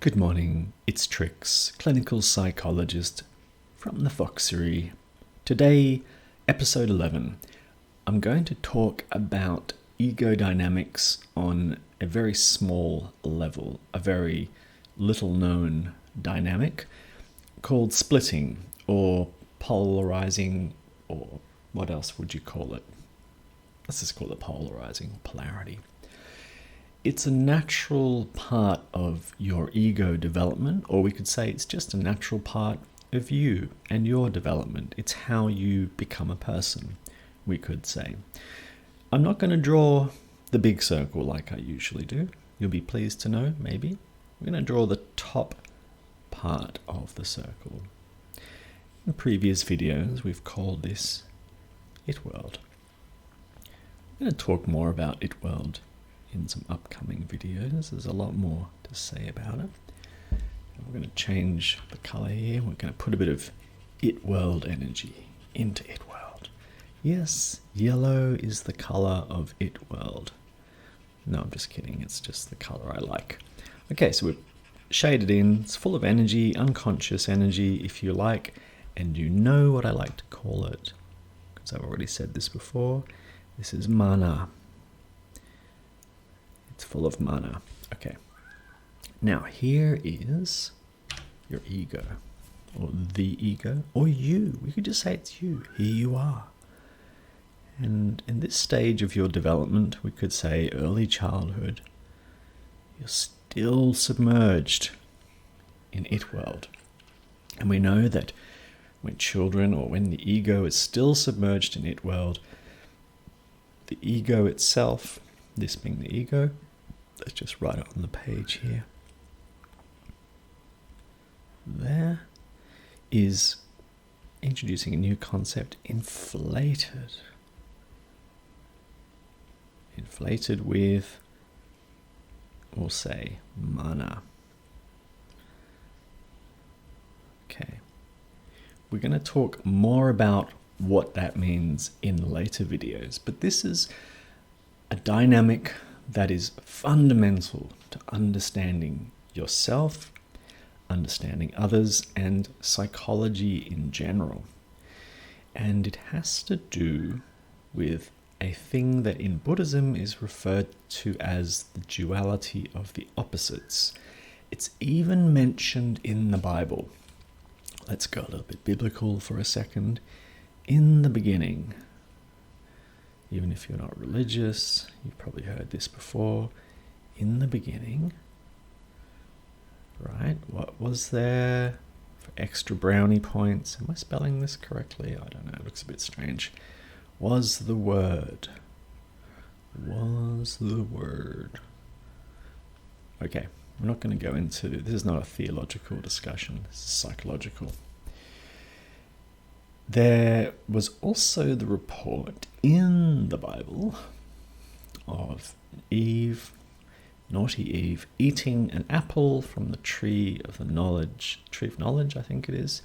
Good morning, it's Trix, clinical psychologist from the Foxerie. Today, episode 11, I'm going to talk about ego dynamics on a very small level, a very little known dynamic called splitting or polarizing, or what else would you call it? Let's just call it polarizing, polarity. It's a natural part of your ego development, or we could say it's just a natural part of you and your development. It's how you become a person, we could say. I'm not going to draw the big circle like I usually do. You'll be pleased to know, maybe. We're going to draw the top part of the circle. In previous videos, we've called this It World. I'm going to talk more about It World in some upcoming videos. There's a lot more to say about it. We're going to change the color here. We're going to put a bit of It World energy into It World. Yes, yellow is the color of It World. No, I'm just kidding. It's just the color I like. Okay, so we've shaded in. It's full of energy, unconscious energy, if you like. And you know what I like to call it, because I've already said this before. This is mana. It's full of mana. Okay. Now, here is your ego, or the ego, or you. We could just say it's you. Here you are. And in this stage of your development, we could say early childhood, you're still submerged in It World. And we know that when children, or when the ego is still submerged in It World, the ego itself, this being the ego, let's just write it on the page here. There is introducing a new concept, inflated. Inflated with, we'll say, mana. Okay. We're going to talk more about what that means in later videos, but this is a dynamic that is fundamental to understanding yourself, understanding others, and psychology in general. And it has to do with a thing that in Buddhism is referred to as the duality of the opposites. It's even mentioned in the Bible. Let's go a little bit biblical for a second. In the beginning, even if you're not religious, you've probably heard this before. In the beginning, right? What was there for extra brownie points? Am I spelling this correctly? I don't know. It looks a bit strange. Was the Word. Was the Word. Okay, we're not going to go into... This is not a theological discussion. This is psychological. There was also the report in the Bible of Eve, naughty Eve, eating an apple from the tree of knowledge, I think it is,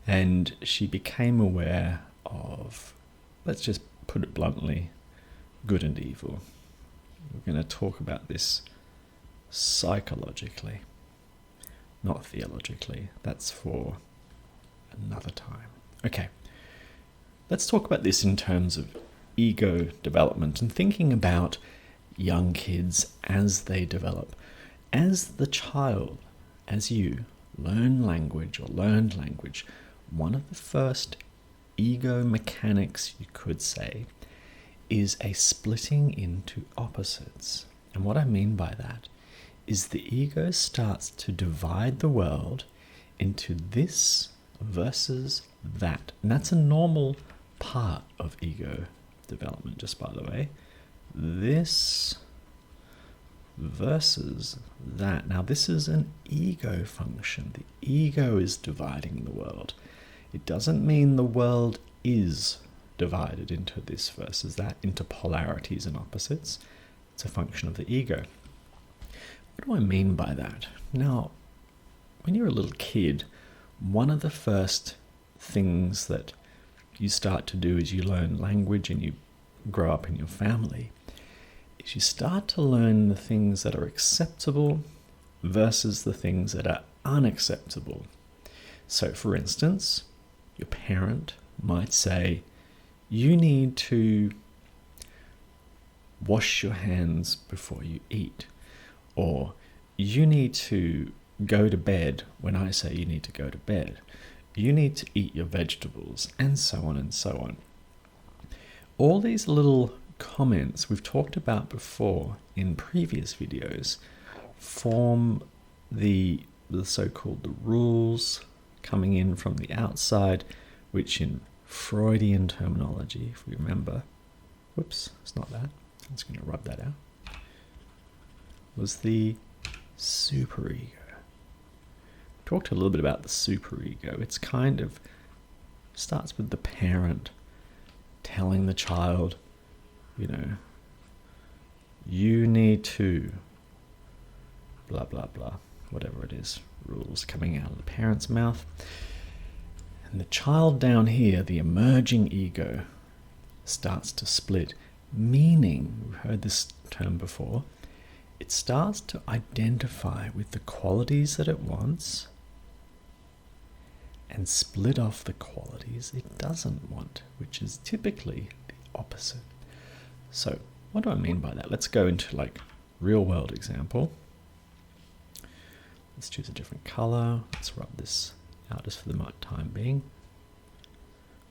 and she became aware of, let's just put it bluntly, good and evil. We're going to talk about this psychologically, not theologically. That's for another time. Okay, let's talk about this in terms of ego development and thinking about young kids as they develop. As the child, as you learn language or learned language, one of the first ego mechanics, you could say, is a splitting into opposites. And what I mean by that is the ego starts to divide the world into this versus that. And that's a normal part of ego development, just by the way. This versus that. Now, this is an ego function. The ego is dividing the world. It doesn't mean the world is divided into this versus that, into polarities and opposites. It's a function of the ego. What do I mean by that? Now, when you're a little kid, one of the first things that you start to do as you learn language and you grow up in your family is you start to learn the things that are acceptable versus the things that are unacceptable. So, for instance, your parent might say, you need to wash your hands before you eat, or you need to go to bed when I say you need to go to bed. You need to eat your vegetables, and so on and so on. All these little comments we've talked about before in previous videos form the so-called the rules coming in from the outside, which in Freudian terminology, if we remember, whoops, it's not that, I'm just going to rub that out, was the superego. Talked a little bit about the superego. It's kind of starts with the parent telling the child, you know, you need to blah blah blah, whatever it is, rules coming out of the parent's mouth. And the child down here, the emerging ego, starts to split, meaning, we've heard this term before, it starts to identify with the qualities that it wants and split off the qualities it doesn't want, which is typically the opposite. So what do I mean by that? Let's go into like real world example. Let's choose a different color. Let's rub this out just for the time being.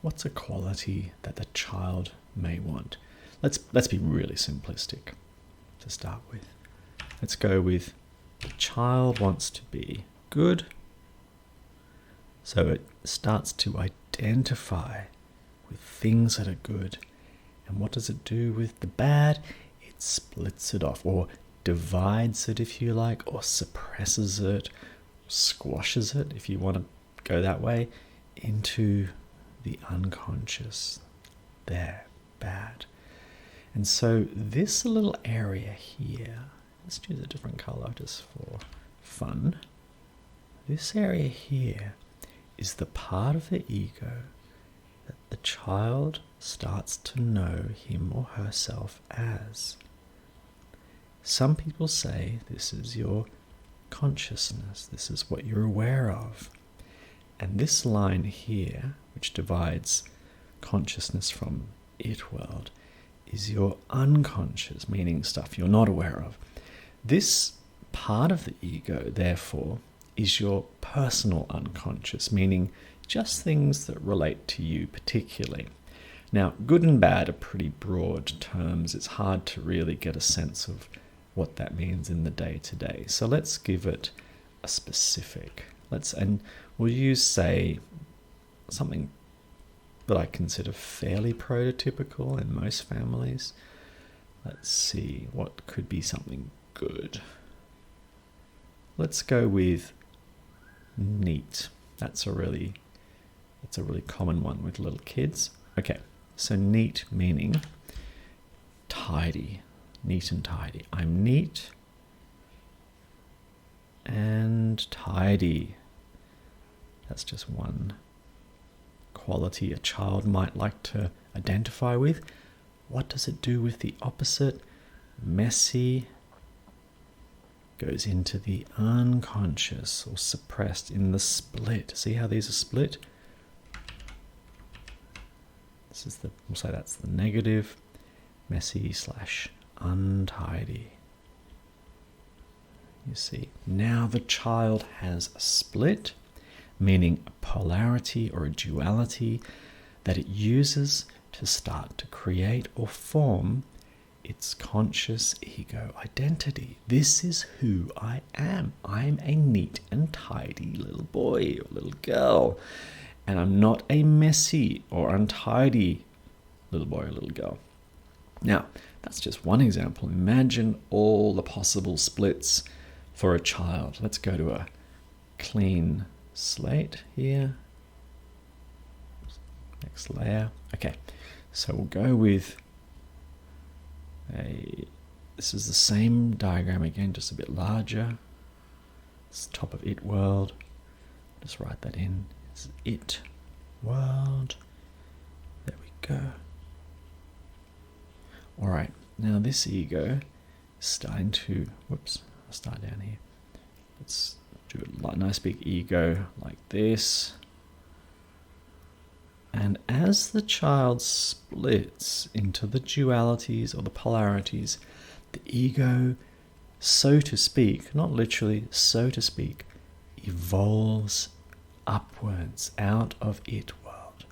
What's a quality that the child may want? Let's be really simplistic to start with. Let's go with the child wants to be good. So it starts to identify with things that are good. And what does it do with the bad? It splits it off, or divides it, if you like, or suppresses it, squashes it, if you want to go that way, into the unconscious. There, bad. And so this little area here, let's choose a different color just for fun. This area here is the part of the ego that the child starts to know him or herself as. Some people say this is your consciousness, this is what you're aware of. And this line here, which divides consciousness from it world, is your unconscious, meaning stuff you're not aware of. This part of the ego, therefore, is your personal unconscious, meaning just things that relate to you particularly. Now, good and bad are pretty broad terms. It's hard to really get a sense of what that means in the day-to-day. So let's give it a specific. And we'll use, say, something that I consider fairly prototypical in most families. Let's see, what could be something good? Let's go with neat. That's a really common one with little kids. Okay, so neat meaning tidy, neat and tidy. I'm neat and tidy. That's just one quality a child might like to identify with. What does it do with the opposite? Messy goes into the unconscious or suppressed in the split. See how these are split? We'll say that's the negative. Messy / untidy. You see, now the child has a split, meaning a polarity or a duality that it uses to start to create or form its conscious ego identity. This is who I am. I'm a neat and tidy little boy or little girl, and I'm not a messy or untidy little boy or little girl. Now, that's just one example. Imagine all the possible splits for a child. Let's go to a clean slate here. Next layer. Okay, so we'll go with this is the same diagram again, just a bit larger. It's the top of it world. Just write that in. It's it world. There we go. All right, now this ego is starting to, I'll start down here, Let's do a nice big ego like this. And as the child splits into the dualities or the polarities, the ego, so to speak, not literally, so to speak, evolves upwards out of it world,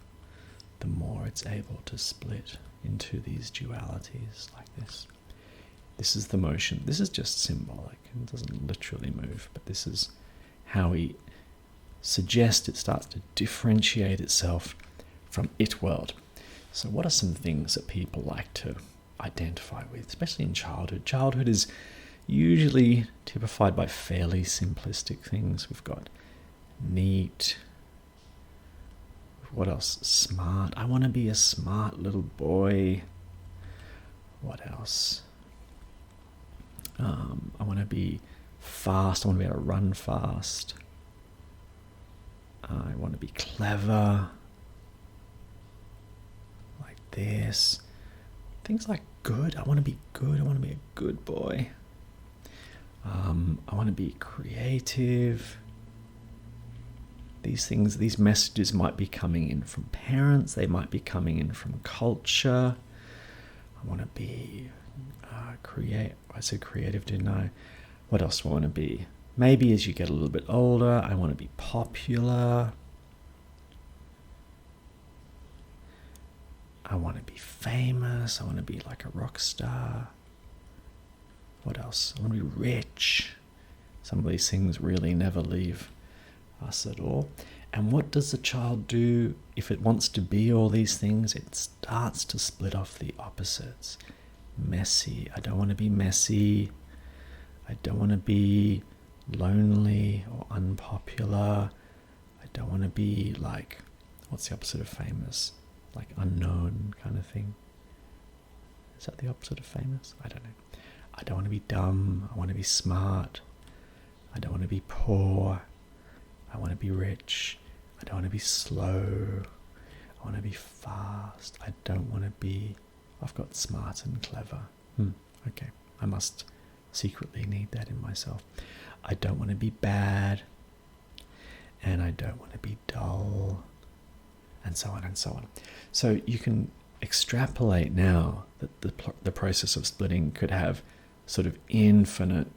the more it's able to split into these dualities like this. This is the motion. This is just symbolic. It doesn't literally move, but this is how we suggest it starts to differentiate itself from it world. So what are some things that people like to identify with, especially in childhood? Childhood is usually typified by fairly simplistic things. We've got neat. What else? Smart. I want to be a smart little boy. What else? I want to be fast. I want to be able to run fast. I want to be clever. Like this. Things like good. I want to be good. I want to be a good boy. I want to be creative. These things, these messages might be coming in from parents. They might be coming in from culture. I want to be I said creative, didn't I? What else do I want to be? Maybe as you get a little bit older, I want to be popular. I want to be famous. I want to be like a rock star. What else? I want to be rich. Some of these things really never leave us at all. And what does the child do if it wants to be all these things? It starts to split off the opposites. Messy. I don't want to be messy. I don't want to be lonely or unpopular. I don't want to be like, what's the opposite of famous? Like unknown kind of thing. Is that the opposite of famous? I don't know. I don't want to be dumb. I want to be smart. I don't want to be poor. I want to be rich. I don't want to be slow. I want to be fast. I don't want to be... I've got smart and clever. Okay. I must secretly need that in myself. I don't want to be bad. And I don't want to be dull. And so on and so on. So you can extrapolate now that the process of splitting could have sort of infinite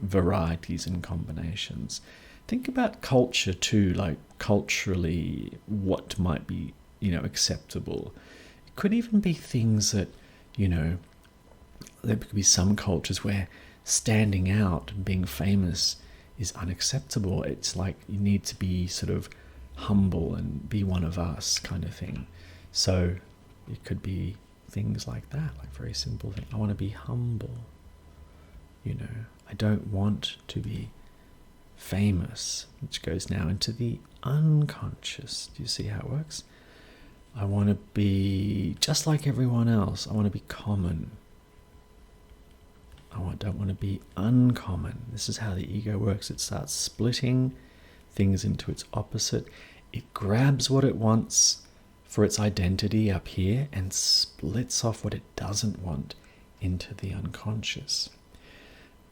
varieties and combinations. Think about culture too, like culturally what might be, acceptable. It could even be things that, there could be some cultures where standing out and being famous is unacceptable. It's like you need to be sort of humble and be one of us kind of thing. So it could be things like that, like very simple thing. I want to be humble. I don't want to be famous, which goes now into the unconscious. Do you see how it works? I want to be just like everyone else. I want to be common. I don't want to be uncommon. This is how the ego works. It starts splitting things into its opposite. It grabs what it wants for its identity up here and splits off what it doesn't want into the unconscious.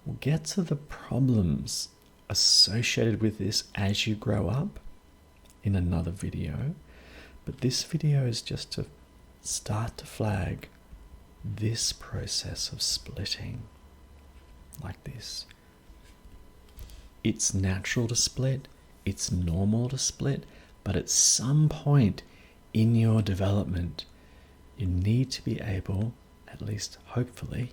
We'll get to the problems associated with this as you grow up in another video, but this video is just to start to flag this process of splitting like this. It's natural to split, it's normal to split, but at some point in your development, you need to be able, at least hopefully,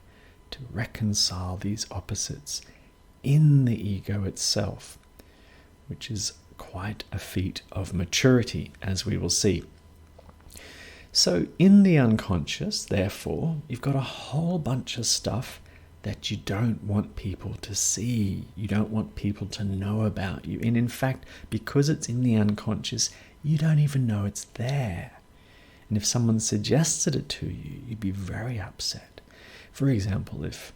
to reconcile these opposites in the ego itself, which is quite a feat of maturity, as we will see. So in the unconscious, therefore, you've got a whole bunch of stuff that you don't want people to see. You don't want people to know about you. And in fact, because it's in the unconscious, you don't even know it's there. And if someone suggested it to you, you'd be very upset. For example, if,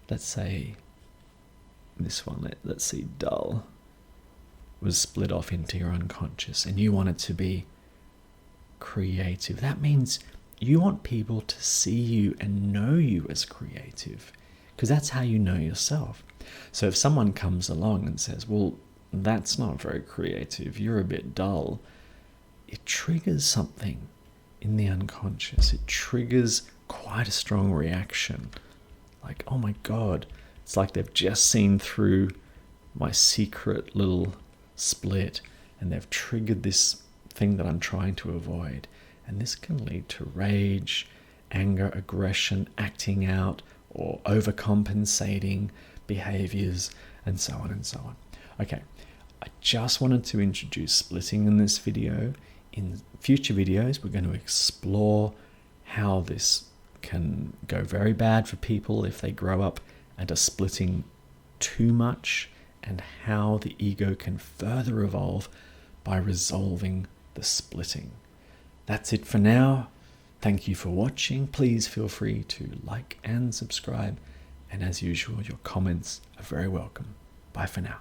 let's say, this one, let's see, dull, was split off into your unconscious and you want it to be creative, that means you want people to see you and know you as creative because that's how you know yourself. So if someone comes along and says, well, that's not very creative, you're a bit dull, it triggers something in the unconscious. It triggers quite a strong reaction. Like, oh my God, it's like they've just seen through my secret little split and they've triggered this thing that I'm trying to avoid. And this can lead to rage, anger, aggression, acting out, or overcompensating behaviors, and so on and so on. Okay, I just wanted to introduce splitting in this video. In future videos, we're going to explore how this can go very bad for people if they grow up and are splitting too much, and how the ego can further evolve by resolving the splitting. That's it for now. Thank you for watching. Please feel free to like and subscribe. And as usual, your comments are very welcome. Bye for now.